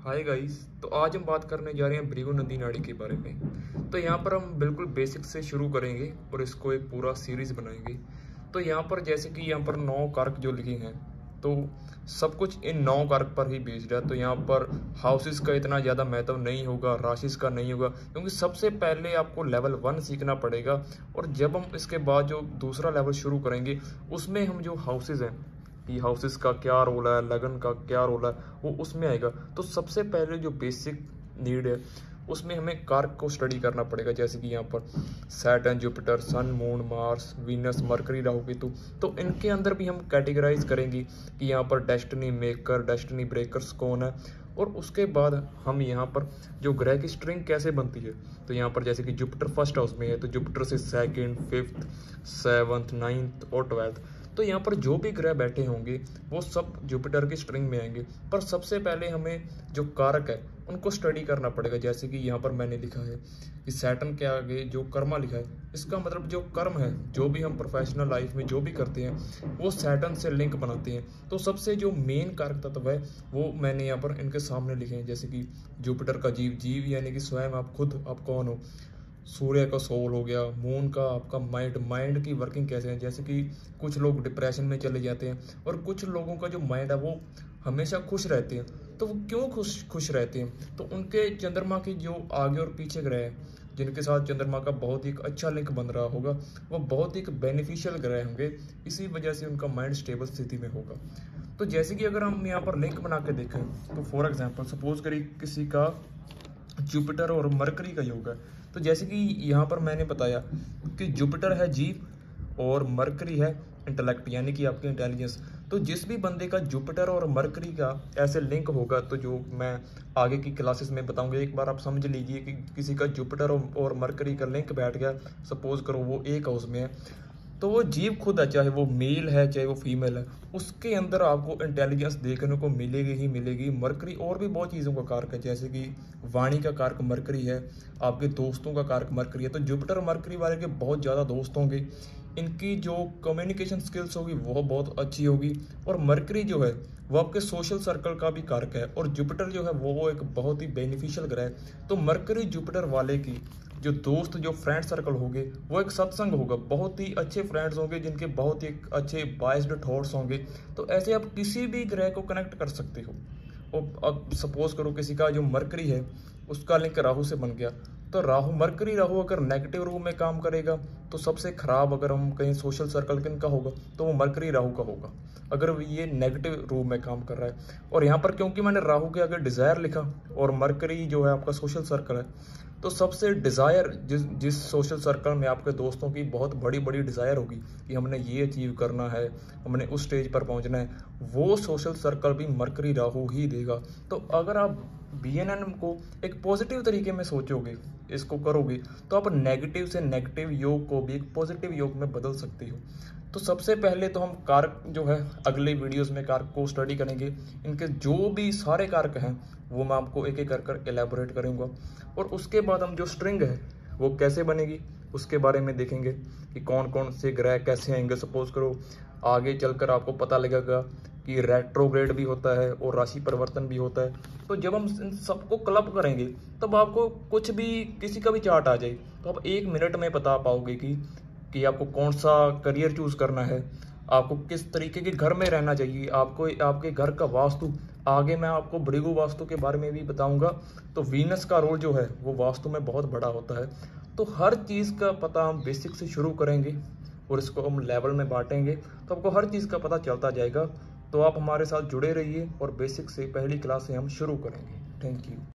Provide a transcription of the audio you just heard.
Hi guys. तो आज हम बात करने जा रहे हैं भृगु नदी नाड़ी के बारे में। तो यहाँ पर हम बिल्कुल बेसिक से शुरू करेंगे और इसको एक पूरा सीरीज बनाएंगे। तो यहाँ पर जैसे कि यहाँ पर 9 कारक जो लिखे हैं, तो सब कुछ इन 9 कारक पर ही बेस्ड है। तो यहाँ पर हाउसेस का इतना ज़्यादा महत्व नहीं होगा, राशिस का नहीं होगा, क्योंकि सबसे पहले आपको लेवल 1 सीखना पड़ेगा। और जब हम इसके बाद जो दूसरा लेवल शुरू करेंगे उसमें हम जो हाउसेस हैं कि हाउसेस का क्या रोल है, लगन का क्या रोल है, वो उसमें आएगा। तो सबसे पहले जो बेसिक नीड है उसमें हमें कारक को स्टडी करना पड़ेगा। जैसे कि यहाँ पर Saturn, Jupiter, Sun, Moon, Mars, Venus, Mercury, Rahu, Ketu. तो इनके अंदर भी हम कैटेगराइज करेंगे कि यहाँ पर डेस्टिनी मेकर, डेस्टिनी ब्रेकर्स कौन है। और उसके बाद हम यहाँ पर जो ग्रह की स्ट्रिंग कैसे बनती है, तो यहाँ पर जैसे कि जुपिटर फर्स्ट हाउस में है, तो जुपिटर से 2nd, 5th, 7th, 9th और 12th। तो यहाँ पर जो भी ग्रह बैठे होंगे वो सब जुपिटर की स्ट्रिंग में आएंगे। पर सबसे पहले हमें जो कारक है उनको स्टडी करना पड़ेगा। जैसे कि यहाँ पर मैंने लिखा है कि सैटर्न के आगे जो कर्मा लिखा है, इसका मतलब जो कर्म है, जो भी हम प्रोफेशनल लाइफ में जो भी करते हैं वो सैटर्न से लिंक बनाते हैं। तो सबसे जो मेन कारक तत्व है वो मैंने यहाँ पर इनके सामने लिखे हैं। जैसे कि जुपिटर का जीव, जीव यानी कि स्वयं आप खुद, आप कौन हो। सूर्य का सोल हो गया, मून का आपका माइंड, माइंड की वर्किंग कैसे है। जैसे कि कुछ लोग डिप्रेशन में चले जाते हैं और कुछ लोगों का जो माइंड है वो हमेशा खुश रहते हैं। तो वो क्यों खुश रहते हैं, तो उनके चंद्रमा के जो आगे और पीछे ग्रह हैं जिनके साथ चंद्रमा का बहुत ही अच्छा लिंक बन रहा होगा, वो बहुत ही बेनिफिशियल ग्रह होंगे। इसी वजह से उनका माइंड स्टेबल स्थिति में होगा। तो जैसे कि अगर हम यहाँ पर लिंक बना के देखें, तो फॉर एग्जाम्पल सपोज करिए किसी का जुपिटर और मरकरी का योग है। तो जैसे कि यहाँ पर मैंने बताया कि जुपिटर है जीव और मरकरी है इंटेलेक्ट यानी कि आपकी इंटेलिजेंस। तो जिस भी बंदे का जुपिटर और मरकरी का ऐसे लिंक होगा, तो जो मैं आगे की क्लासेस में बताऊंगा, एक बार आप समझ लीजिए कि किसी का जुपिटर और मरकरी का लिंक बैठ गया, सपोज करो वो एक हाउस में है, तो वो जीव खुद है, चाहे वो मेल है चाहे वो फीमेल है, उसके अंदर आपको इंटेलिजेंस देखने को मिलेगी ही मिलेगी। मरकरी और भी बहुत चीज़ों का कारक है, जैसे कि वाणी का कारक मरकरी है, आपके दोस्तों का कारक मरकरी है। तो जुपिटर और मरकरी वाले के बहुत ज़्यादा दोस्त होंगे, इनकी जो कम्युनिकेशन स्किल्स होगी वो बहुत अच्छी होगी। और मरकरी जो है वो आपके सोशल सर्कल का भी कारक है, और जुपिटर जो है वो एक बहुत ही बेनिफिशियल ग्रह है। तो मरकरी जुपिटर वाले की जो दोस्त, जो फ्रेंड सर्कल होंगे वो एक सत्संग होगा, बहुत ही अच्छे फ्रेंड्स होंगे जिनके बहुत ही अच्छे बाइस्ड थॉट्स होंगे। तो ऐसे आप किसी भी ग्रह को कनेक्ट कर सकते हो। और अब सपोज करो किसी का जो मरकरी है उसका लिंक राहु से बन गया, तो राहु, मरकरी राहु अगर नेगेटिव रूप में काम करेगा तो सबसे खराब, अगर हम कहीं सोशल सर्कल किनका होगा तो वो मरकरी राहु का होगा, अगर ये नेगेटिव रूप में काम कर रहा है। और यहाँ पर क्योंकि मैंने राहु के आगे डिजायर लिखा और मरकरी जो है आपका सोशल सर्कल है, तो सबसे डिज़ायर जिस सोशल सर्कल में आपके दोस्तों की बहुत बड़ी बड़ी डिज़ायर होगी कि हमने ये अचीव करना है, हमने उस स्टेज पर पहुंचना है, वो सोशल सर्कल भी मरकरी राहु ही देगा। तो अगर आप BNN को एक पॉजिटिव तरीके में सोचोगे, इसको करोगे, तो आप नेगेटिव से नेगेटिव योग को भी एक पॉजिटिव योग में बदल सकते हो। तो सबसे पहले तो हम कारक जो है अगले वीडियोस में कारक को स्टडी करेंगे। इनके जो भी सारे कारक हैं वो मैं आपको एक एक कर एलैबोरेट करूँगा। और उसके बाद हम जो स्ट्रिंग है वो कैसे बनेगी उसके बारे में देखेंगे कि कौन कौन से ग्रह कैसे आएंगे। सपोज करो आगे चलकर आपको पता लगेगा कि रेट्रोग्रेड भी होता है और राशि परिवर्तन भी होता है। तो जब हम इन सबको क्लब करेंगे तब आपको कुछ भी, किसी का भी चार्ट आ जाए तो आप 1 मिनट में बता पाओगे कि आपको कौन सा करियर चूज करना है, आपको किस तरीके के घर में रहना चाहिए, आपको आपके घर का वास्तु। आगे मैं आपको भृगु वास्तु के बारे में भी बताऊंगा। तो वीनस का रोल जो है वो वास्तु में बहुत बड़ा होता है। तो हर चीज़ का पता हम बेसिक से शुरू करेंगे और इसको हम लेवल में बांटेंगे, तो आपको हर चीज़ का पता चलता जाएगा। तो आप हमारे साथ जुड़े रहिए और बेसिक से पहली क्लास से हम शुरू करेंगे। Thank you.